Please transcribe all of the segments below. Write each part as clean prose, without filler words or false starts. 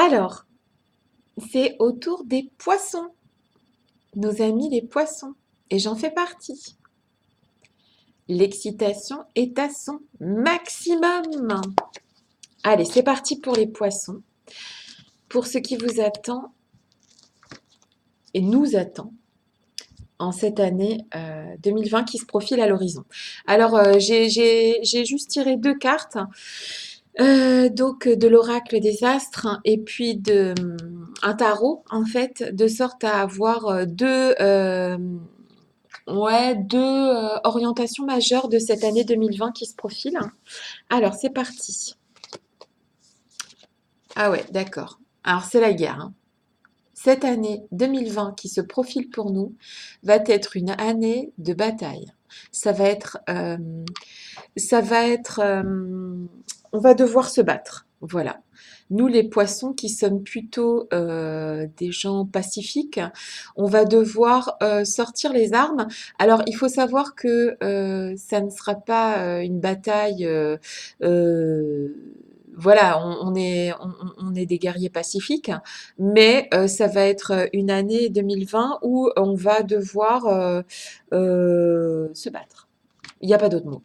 Alors, c'est au tour des poissons, nos amis les poissons, et j'en fais partie. L'excitation est à son maximum. Allez, c'est parti pour les poissons. Pour ce qui vous attend et nous attend en cette année 2020 qui se profile à l'horizon. Alors, j'ai juste tiré deux cartes. Donc de l'oracle des astres et puis un tarot en fait, de sorte à avoir deux orientations majeures de cette année 2020 qui se profilent. Alors c'est parti. Ah ouais, d'accord. Alors c'est la guerre, hein. Cette année 2020 qui se profile pour nous va être une année de bataille. Ça va être, on va devoir se battre. Voilà. Nous, les poissons qui sommes plutôt des gens pacifiques, on va devoir sortir les armes. Alors, il faut savoir que ça ne sera pas une bataille. Euh, voilà, on est des guerriers pacifiques, mais ça va être une année 2020 où on va devoir se battre. Il n'y a pas d'autre mot.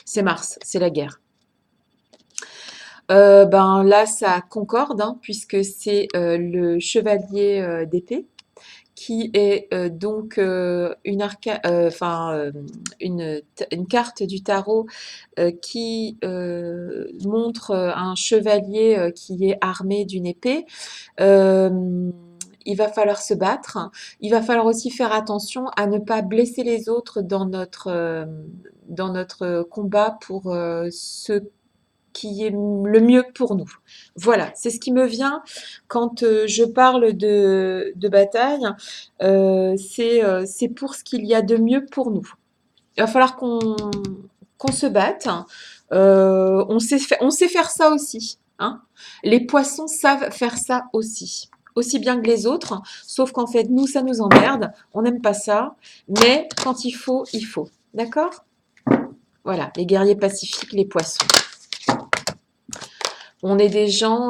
C'est Mars, c'est la guerre. Ben là, ça concorde, hein, puisque c'est le chevalier d'épée qui est donc une carte du tarot qui montre un chevalier qui est armé d'une épée. Euh, il va falloir se battre. Il va falloir aussi faire attention à ne pas blesser les autres dans notre combat pour ce qui est le mieux pour nous. Voilà, c'est ce qui me vient quand je parle de bataille. C'est pour ce qu'il y a de mieux pour nous. Il va falloir qu'on se batte. On sait faire ça aussi, hein. Les poissons savent faire ça aussi bien que les autres, sauf qu'en fait, nous, ça nous emmerde. On n'aime pas ça, mais quand il faut, il faut. D'accord? Voilà, les guerriers pacifiques, les poissons. On est des gens,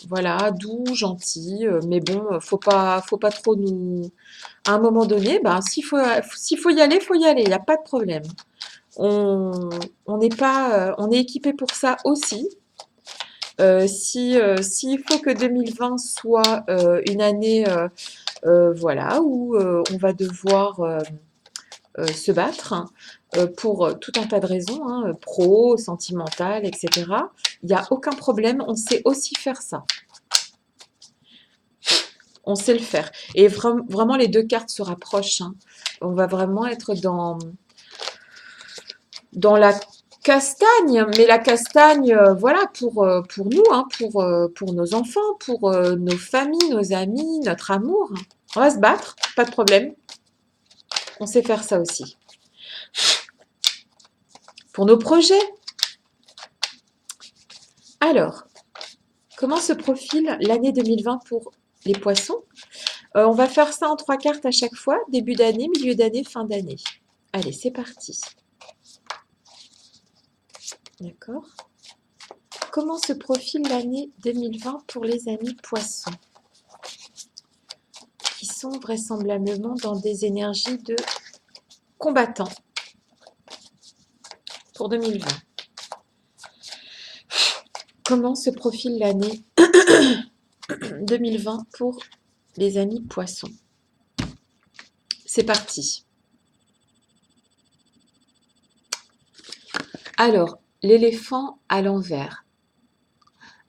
voilà, doux, gentils, mais bon, faut pas trop nous. À un moment donné, ben, s'il faut y aller, faut y aller. Il n'y a pas de problème. On, on n'est pas, on est équipé pour ça aussi. S'il faut que 2020 soit une année, voilà, où on va devoir se battre pour tout un tas de raisons, hein, pro, sentimentales, etc. Il n'y a aucun problème, on sait aussi faire ça. On sait le faire. Et vraiment, les deux cartes se rapprochent, hein. On va vraiment être dans la castagne, mais la castagne, voilà, pour nous, hein, pour nos enfants, pour nos familles, nos amis, notre amour. On va se battre, pas de problème. On sait faire ça aussi. Pour nos projets. Alors, comment se profile l'année 2020 pour les poissons? On va faire ça en 3 cartes à chaque fois, début d'année, milieu d'année, fin d'année. Allez, c'est parti. D'accord. Comment se profile l'année 2020 pour les amis poissons, qui sont vraisemblablement dans des énergies de combattants pour 2020? Comment se profile l'année 2020 pour les amis poissons? C'est parti. Alors, l'éléphant à l'envers.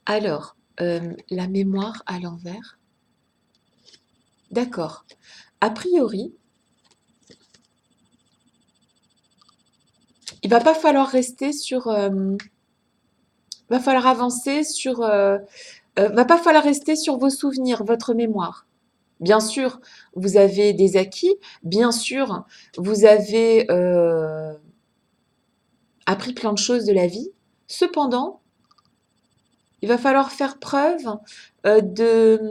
Alors, la mémoire à l'envers. D'accord. A priori, il va pas falloir rester sur. Va falloir avancer sur. Va pas falloir rester sur vos souvenirs, votre mémoire. Bien sûr, vous avez des acquis. Bien sûr, vous avez appris plein de choses de la vie. Cependant, il va falloir faire preuve de.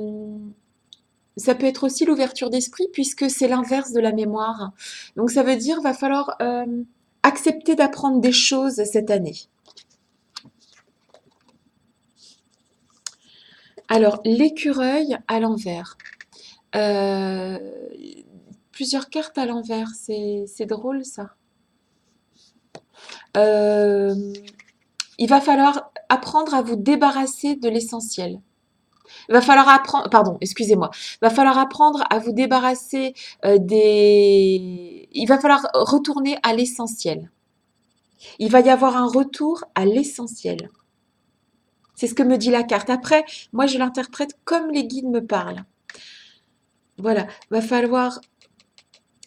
Ça peut être aussi l'ouverture d'esprit puisque c'est l'inverse de la mémoire. Donc ça veut dire va falloir accepter d'apprendre des choses cette année. Alors, l'écureuil à l'envers. Euh, Plusieurs cartes à l'envers, c'est drôle ça. Euh, il va falloir apprendre à vous débarrasser de l'essentiel. Il va falloir apprendre, pardon, excusez-moi. Il va falloir apprendre à vous débarrasser des. Il va falloir retourner à l'essentiel. Il va y avoir un retour à l'essentiel. C'est ce que me dit la carte. Après, moi, je l'interprète comme les guides me parlent. Voilà, va falloir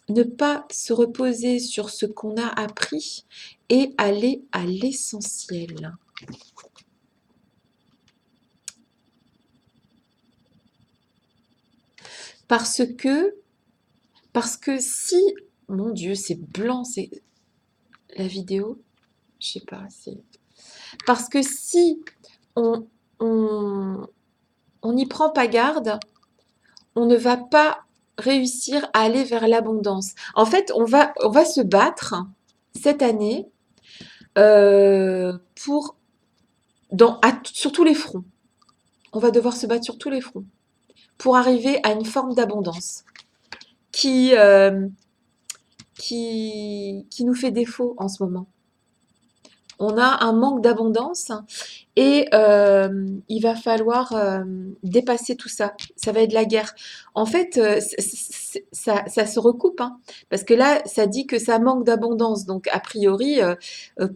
ne pas se reposer sur ce qu'on a appris et aller à l'essentiel. Parce que si, mon Dieu, c'est blanc, c'est la vidéo, je sais pas, c'est parce que si on on on n'y prend pas garde, on ne va pas réussir à aller vers l'abondance. En fait, on va se battre cette année pour sur tous les fronts. On va devoir se battre sur tous les fronts pour arriver à une forme d'abondance qui, euh, qui nous fait défaut en ce moment. On a un manque d'abondance et il va falloir dépasser tout ça. Ça va être la guerre. En fait, ça se recoupe, hein, parce que là, ça dit que ça manque d'abondance. Donc, a priori,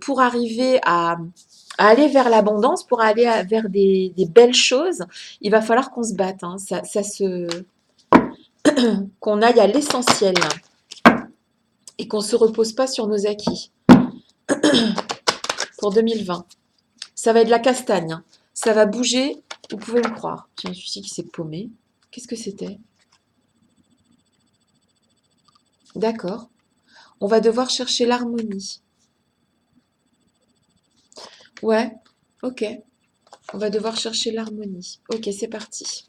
pour arriver à aller vers l'abondance, pour aller vers des belles choses, il va falloir qu'on se batte, hein. Qu'on aille à l'essentiel et qu'on ne se repose pas sur nos acquis pour 2020. Ça va être de la castagne, hein. Ça va bouger, vous pouvez me croire. J'ai un souci qui s'est paumé. Qu'est-ce que c'était? D'accord. On va devoir chercher l'harmonie. Ouais, ok. On va devoir chercher l'harmonie. Ok, c'est parti.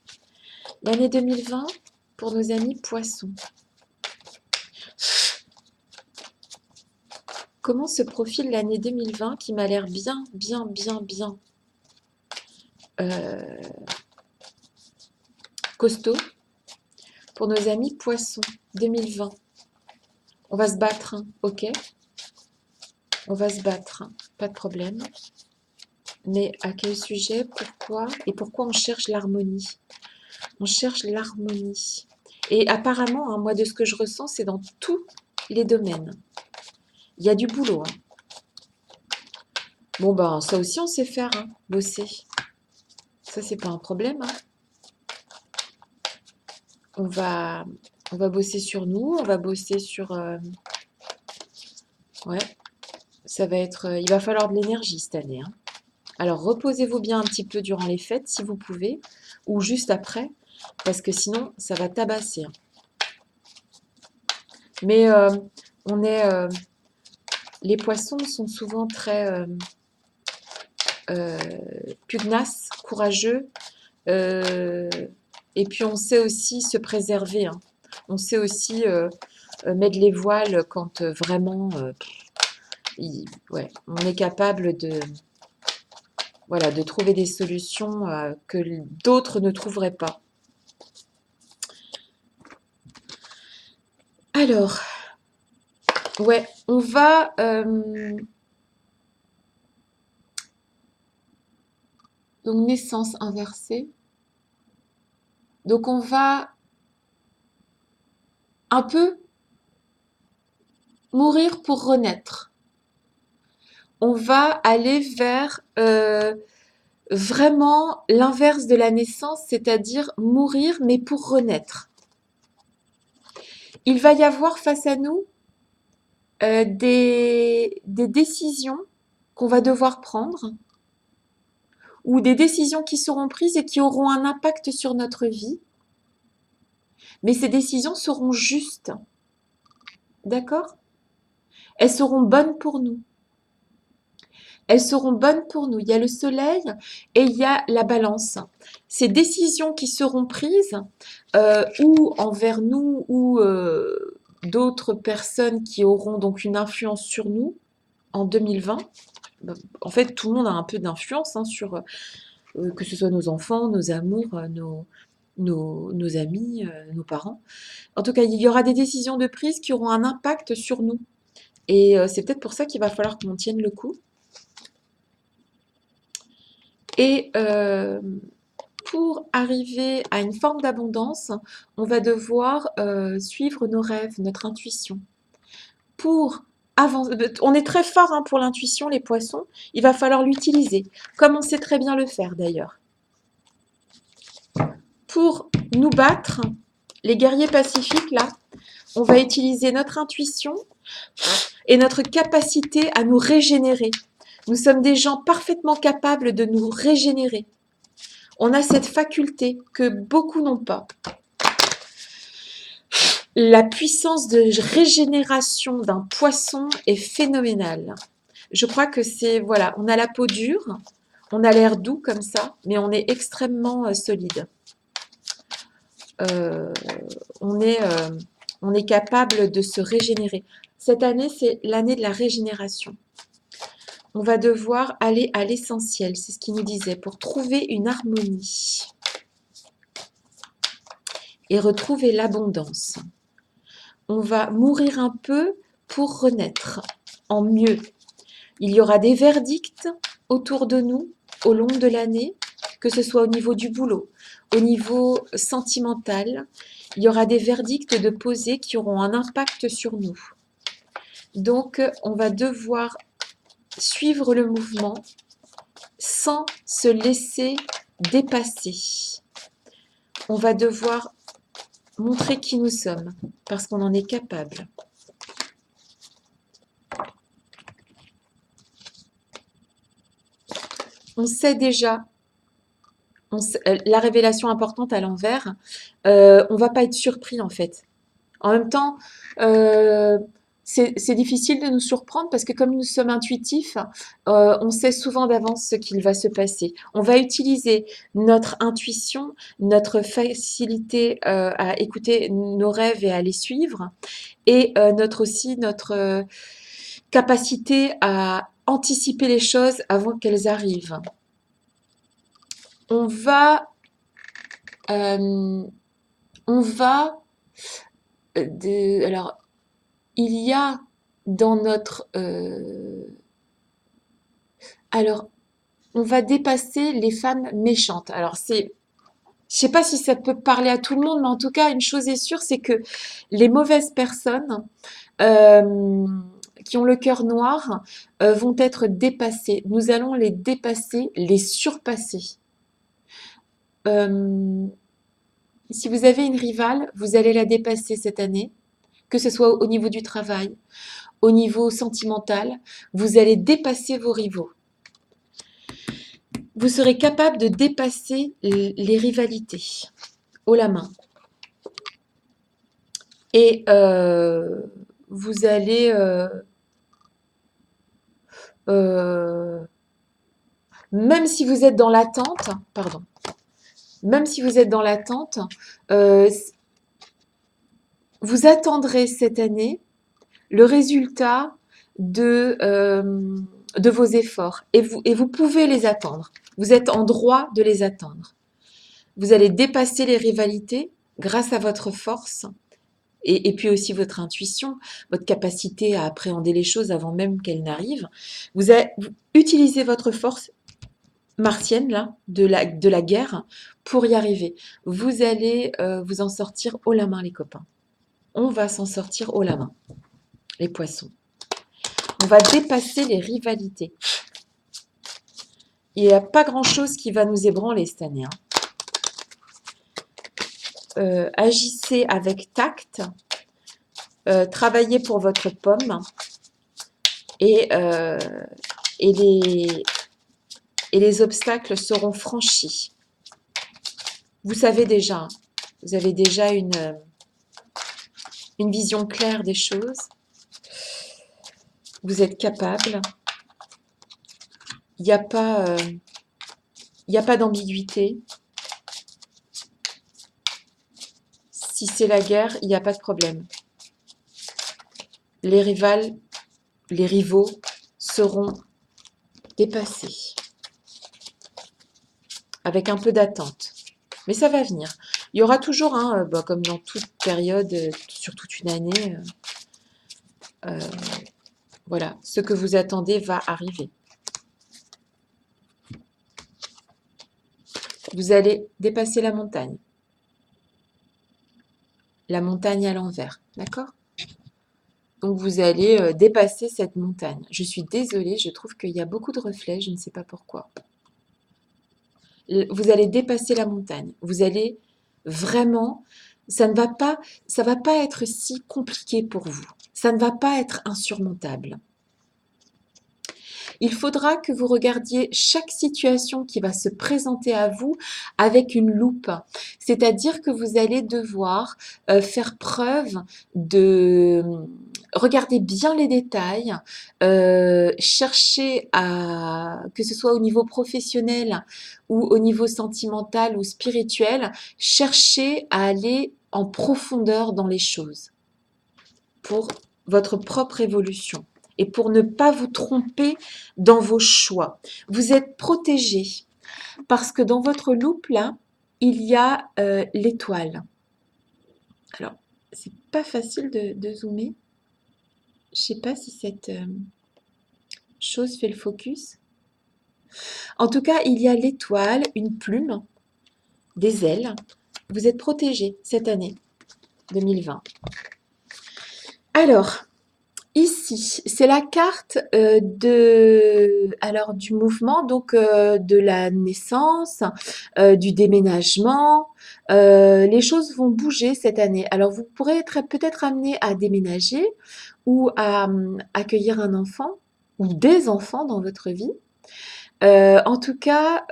L'année 2020 pour nos amis poissons. Comment se profile l'année 2020 qui m'a l'air bien, bien, bien, bien euh, costaud pour nos amis poissons 2020. On va se battre, hein, ok? On va se battre, hein, pas de problème. Mais à quel sujet? Pourquoi? Et pourquoi on cherche l'harmonie? On cherche l'harmonie. Et apparemment, hein, moi, de ce que je ressens, c'est dans tous les domaines. Il y a du boulot, hein. Bon, ben, ça aussi, on sait faire, hein, bosser. Ça, c'est pas un problème, hein. On va, on va bosser sur nous, on va bosser sur... ouais, ça va être... il va falloir de l'énergie cette année, hein. Alors, reposez-vous bien un petit peu durant les fêtes, si vous pouvez, ou juste après, parce que sinon, ça va tabasser, hein. Mais on est... les poissons sont souvent très euh, pugnaces, courageux, euh, et puis on sait aussi se préserver, hein. On sait aussi mettre les voiles quand vraiment ouais, on est capable de, voilà, de trouver des solutions que d'autres ne trouveraient pas. Alors, ouais, on va... donc naissance inversée. Donc on va un peu mourir pour renaître. On va aller vers vraiment l'inverse de la naissance, c'est-à-dire mourir mais pour renaître. Il va y avoir face à nous des décisions qu'on va devoir prendre ou des décisions qui seront prises et qui auront un impact sur notre vie. Mais ces décisions seront justes. D'accord? Elles seront bonnes pour nous. Elles seront bonnes pour nous. Il y a le soleil et il y a la balance. Ces décisions qui seront prises, ou envers nous, ou d'autres personnes qui auront donc une influence sur nous en 2020. En fait, tout le monde a un peu d'influence, hein, sur que ce soit nos enfants, nos amours, nos amis, nos parents. En tout cas, il y aura des décisions de prise qui auront un impact sur nous. Et c'est peut-être pour ça qu'il va falloir qu'on tienne le coup. Et pour arriver à une forme d'abondance, on va devoir suivre nos rêves, notre intuition. Pour avancer, on est très fort hein, pour l'intuition, les poissons, il va falloir l'utiliser, comme on sait très bien le faire d'ailleurs. Pour nous battre, les guerriers pacifiques, là, on va utiliser notre intuition et notre capacité à nous régénérer. Nous sommes des gens parfaitement capables de nous régénérer. On a cette faculté que beaucoup n'ont pas. La puissance de régénération d'un poisson est phénoménale. Je crois que c'est, voilà, on a la peau dure, on a l'air doux comme ça, mais on est extrêmement solide. Euh, on est capable de se régénérer. Cette année, c'est l'année de la régénération. On va devoir aller à l'essentiel, c'est ce qu'il nous disait, pour trouver une harmonie et retrouver l'abondance. On va mourir un peu pour renaître en mieux. Il y aura des verdicts autour de nous au long de l'année, que ce soit au niveau du boulot, au niveau sentimental. Il y aura des verdicts de posés qui auront un impact sur nous. Donc, on va devoir suivre le mouvement sans se laisser dépasser. On va devoir montrer qui nous sommes parce qu'on en est capable. On sait déjà, la révélation importante à l'envers, on va pas être surpris en fait. En même temps, c'est difficile de nous surprendre parce que comme nous sommes intuitifs, on sait souvent d'avance ce qu'il va se passer. On va utiliser notre intuition, notre facilité à écouter nos rêves et à les suivre, et notre capacité à anticiper les choses avant qu'elles arrivent. On va, euh, on va alors, il y a dans notre... alors, on va dépasser les femmes méchantes. Alors, c'est... Je sais pas si ça peut parler à tout le monde, mais en tout cas, une chose est sûre, c'est que les mauvaises personnes euh, qui ont le cœur noir vont être dépassées. Nous allons les dépasser, les surpasser. Si vous avez une rivale, vous allez la dépasser cette année, que ce soit au niveau du travail, au niveau sentimental, vous allez dépasser vos rivaux. Vous serez capable de dépasser les rivalités haut la main. Et vous allez même si vous êtes dans l'attente, pardon, même si vous êtes dans l'attente, vous attendrez cette année le résultat de vos efforts et vous pouvez les attendre. Vous êtes en droit de les attendre. Vous allez dépasser les rivalités grâce à votre force et puis aussi votre intuition, votre capacité à appréhender les choses avant même qu'elles n'arrivent. Vous utilisez votre force martienne là, de la guerre pour y arriver. Vous allez vous en sortir haut la main les copains. On va s'en sortir haut la main, les poissons. On va dépasser les rivalités. Il n'y a pas grand-chose qui va nous ébranler cette année. Agissez avec tact, travaillez pour votre pomme et les obstacles seront franchis. Vous savez déjà, vous avez déjà une vision claire des choses. Vous êtes capable. Il n'y a pas d'ambiguïté. Si c'est la guerre, il n'y a pas de problème. Les rivaux seront dépassés. avec un peu d'attente. Mais ça va venir. Il y aura toujours, hein, comme dans toute période, sur toute une année, euh, voilà, ce que vous attendez va arriver. Vous allez dépasser la montagne. La montagne à l'envers, d'accord? Donc vous allez dépasser cette montagne. Je suis désolée, je trouve qu'il y a beaucoup de reflets, je ne sais pas pourquoi. Vous allez dépasser la montagne. Vous allez vraiment, ça va pas être si compliqué pour vous. Ça ne va pas être insurmontable. Il faudra que vous regardiez chaque situation qui va se présenter à vous avec une loupe. C'est-à-dire que vous allez devoir faire preuve de... Regardez bien les détails, chercher à, que ce soit au niveau professionnel ou au niveau sentimental ou spirituel, chercher à aller en profondeur dans les choses pour votre propre évolution et pour ne pas vous tromper dans vos choix. Vous êtes protégé parce que dans votre loupe, là, il y a l'étoile. Alors, c'est pas facile de zoomer. Je sais pas si cette chose fait le focus. En tout cas, il y a l'étoile, une plume, des ailes. Vous êtes protégé cette année 2020. Alors, ici, c'est la carte du mouvement, donc de la naissance, du déménagement. Les choses vont bouger cette année. Alors, vous pourrez être peut-être amené à déménager ou à accueillir un enfant ou des enfants dans votre vie. En tout cas,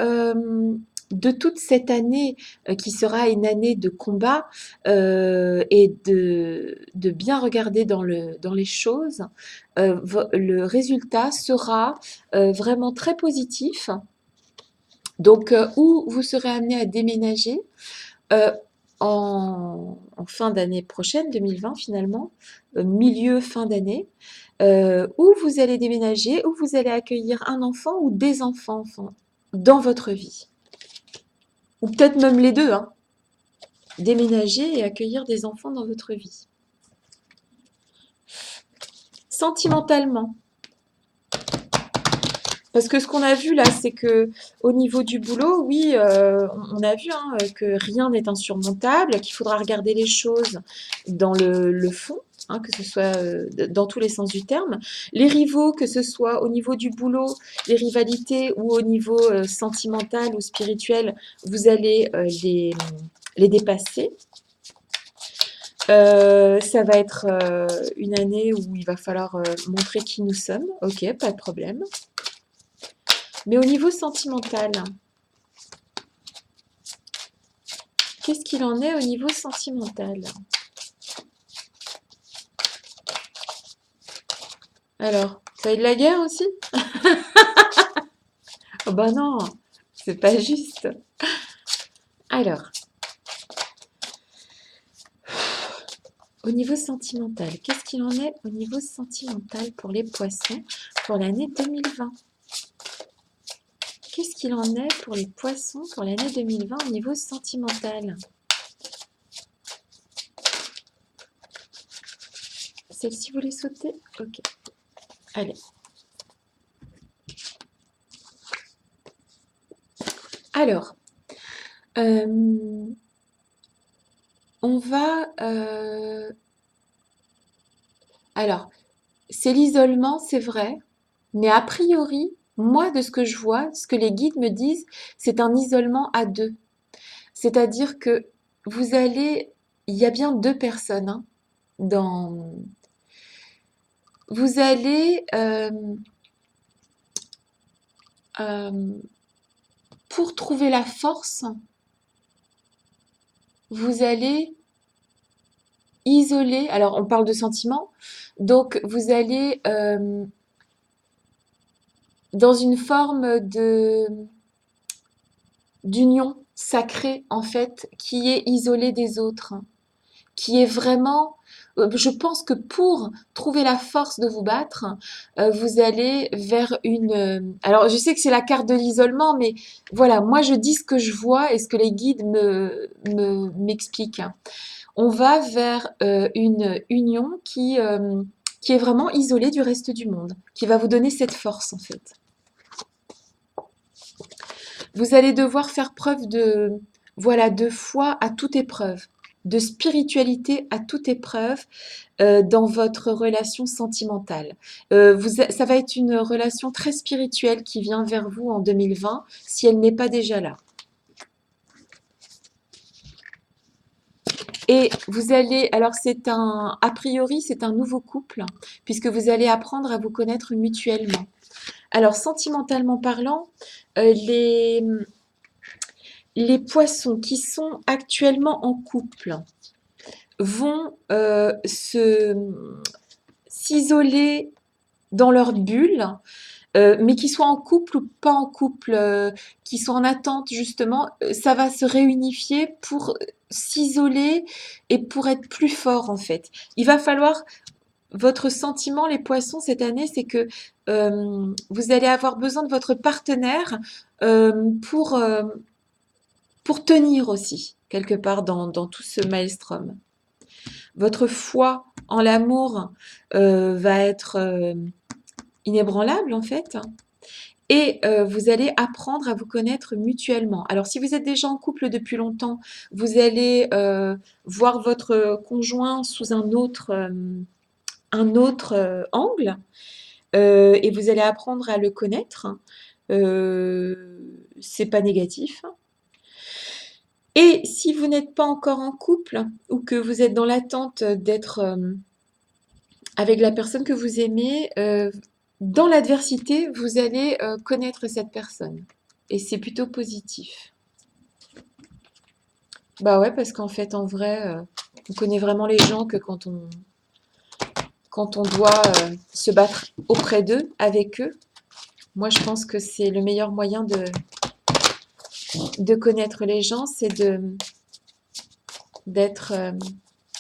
de toute cette année qui sera une année de combat et de bien regarder dans les choses, le résultat sera vraiment très positif. Donc, où vous serez amené à déménager euh, en fin d'année prochaine, 2020 finalement, milieu fin d'année, où vous allez déménager, où vous allez accueillir un enfant ou des enfants dans votre vie. Ou peut-être même les deux, hein. Déménager et accueillir des enfants dans votre vie. Sentimentalement. Parce que ce qu'on a vu là, c'est que au niveau du boulot, oui, on a vu que rien n'est insurmontable, qu'il faudra regarder les choses dans le fond, hein, que ce soit dans tous les sens du terme. Les rivaux, que ce soit au niveau du boulot, les rivalités ou au niveau sentimental ou spirituel, vous allez les dépasser. Ça va être une année où il va falloir montrer qui nous sommes. Ok, pas de problème. Mais au niveau sentimental, qu'est-ce qu'il en est au niveau sentimental? Alors, ça a eu de la guerre aussi? Oh bah non, c'est pas juste. Alors, au niveau sentimental, qu'est-ce qu'il en est au niveau sentimental pour les poissons pour l'année 2020? Qu'est-ce qu'il en est pour les poissons pour l'année 2020 au niveau sentimental? Celle-ci, vous les sautez? Ok. Allez. Alors, on va... Alors, c'est l'isolement, c'est vrai, mais a priori, moi, de ce que je vois, ce que les guides me disent, c'est un isolement à deux. C'est-à-dire que vous allez... Il y a bien deux personnes hein, dans... Vous allez... pour trouver la force, vous allez isoler... Alors, on parle de sentiments. Donc, vous allez... dans une forme d'union sacrée, en fait, qui est isolée des autres, qui est vraiment je pense que pour trouver la force de vous battre, vous allez vers une... alors, je sais que c'est la carte de l'isolement, mais voilà, moi, je dis ce que je vois et ce que les guides m'expliquent. On va vers une union qui est vraiment isolée du reste du monde, qui va vous donner cette force, en fait. Vous allez devoir faire preuve de, voilà, de foi à toute épreuve, de spiritualité à toute épreuve dans votre relation sentimentale. Ça va être une relation très spirituelle qui vient vers vous en 2020, si elle n'est pas déjà là. Et vous allez, alors a priori, c'est un nouveau couple, puisque vous allez apprendre à vous connaître mutuellement. Alors, sentimentalement parlant, les poissons qui sont actuellement en couple vont s'isoler dans leur bulle, mais qu'ils soient en couple ou pas en couple, qui sont en attente justement, ça va se réunifier pour s'isoler et pour être plus fort en fait. Il va falloir votre sentiment, les poissons, cette année, c'est que vous allez avoir besoin de votre partenaire euh, pour, euh, pour tenir aussi, quelque part, dans tout ce maelstrom. Votre foi en l'amour va être inébranlable, en fait. Et vous allez apprendre à vous connaître mutuellement. Alors, si vous êtes déjà en couple depuis longtemps, vous allez voir votre conjoint sous un autre angle et vous allez apprendre à le connaître. C'est pas négatif. Et si vous n'êtes pas encore en couple ou que vous êtes dans l'attente d'être avec la personne que vous aimez, dans l'adversité, vous allez connaître cette personne. Et c'est plutôt positif. Bah ouais, parce qu'en fait, en vrai, on connaît vraiment les gens que quand on doit se battre auprès d'eux, avec eux. Moi, je pense que c'est le meilleur moyen de connaître les gens, c'est d'être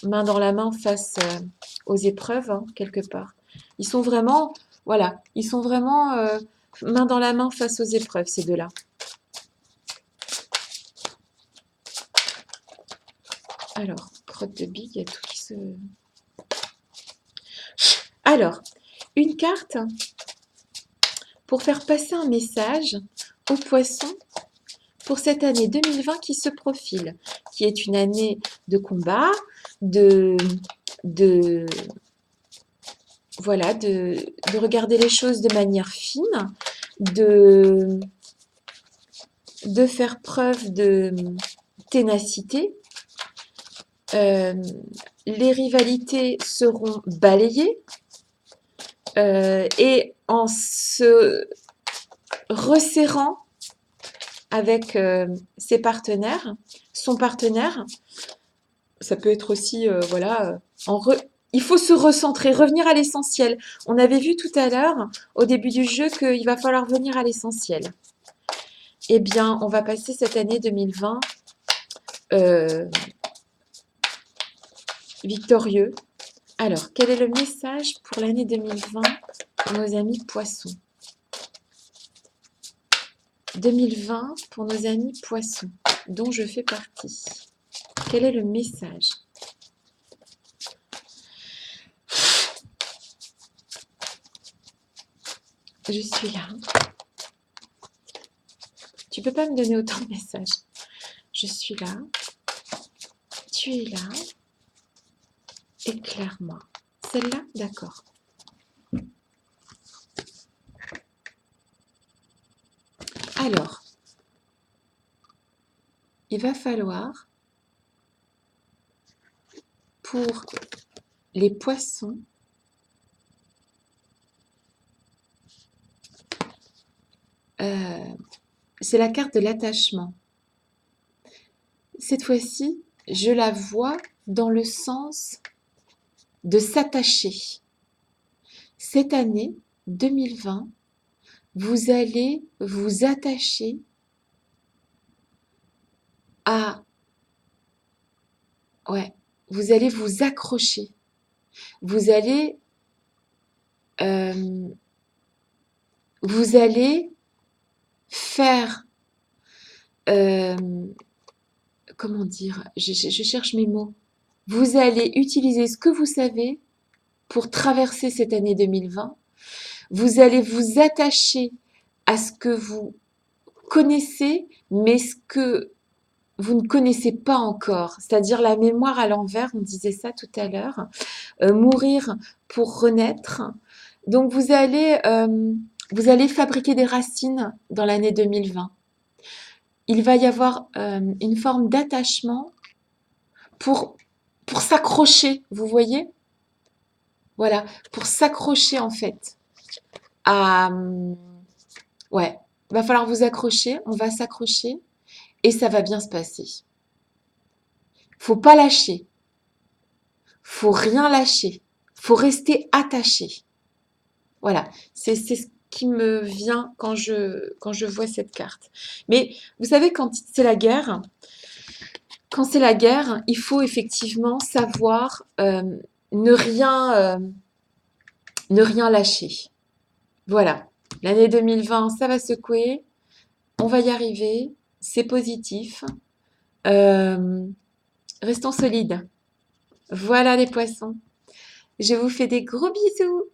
main dans la main face aux épreuves, hein, quelque part. Ils sont vraiment, voilà, ils sont vraiment main dans la main face aux épreuves, ces deux-là. Alors, crotte de bille, il y a tout qui se... Alors, une carte pour faire passer un message aux poissons pour cette année 2020 qui se profile, qui est une année de combat, de voilà, de regarder les choses de manière fine, de faire preuve de ténacité. Les rivalités seront balayées et en se resserrant avec ses partenaires, son partenaire, ça peut être aussi, voilà, il faut se recentrer, revenir à l'essentiel. On avait vu tout à l'heure, au début du jeu, qu'il va falloir venir à l'essentiel. Eh bien, on va passer cette année 2020 victorieux. Alors, quel est le message pour l'année 2020 pour nos amis poissons? 2020 pour nos amis poissons, dont je fais partie. Quel est le message? Je suis là. Tu peux pas me donner autant de messages. Je suis là. Tu es là. Éclaire-moi. Celle-là? D'accord. Alors, il va falloir, pour les poissons, c'est la carte de l'attachement. Cette fois-ci, je la vois dans le sens de s'attacher. Cette année 2020, vous allez vous attacher à... Ouais, vous allez vous accrocher Vous allez, euh, vous allez faire, euh, comment dire, je cherche mes mots. Vous allez utiliser ce que vous savez pour traverser cette année 2020. Vous allez vous attacher à ce que vous connaissez, mais ce que vous ne connaissez pas encore, c'est-à-dire la mémoire à l'envers, on disait ça tout à l'heure, mourir pour renaître. Donc vous allez fabriquer des racines dans l'année 2020. Il va y avoir une forme d'attachement pour, pour s'accrocher, vous voyez? Voilà, pour s'accrocher en fait à... Ouais, va falloir vous accrocher, on va s'accrocher et ça va bien se passer. Faut pas lâcher, faut rien lâcher, faut rester attaché. Voilà, c'est ce qui me vient quand je vois cette carte. Mais vous savez, quand c'est la guerre, il faut effectivement savoir ne rien, ne rien lâcher. Voilà, l'année 2020, ça va secouer, on va y arriver, c'est positif. Euh, Restons solides. Voilà les poissons. Je vous fais des gros bisous.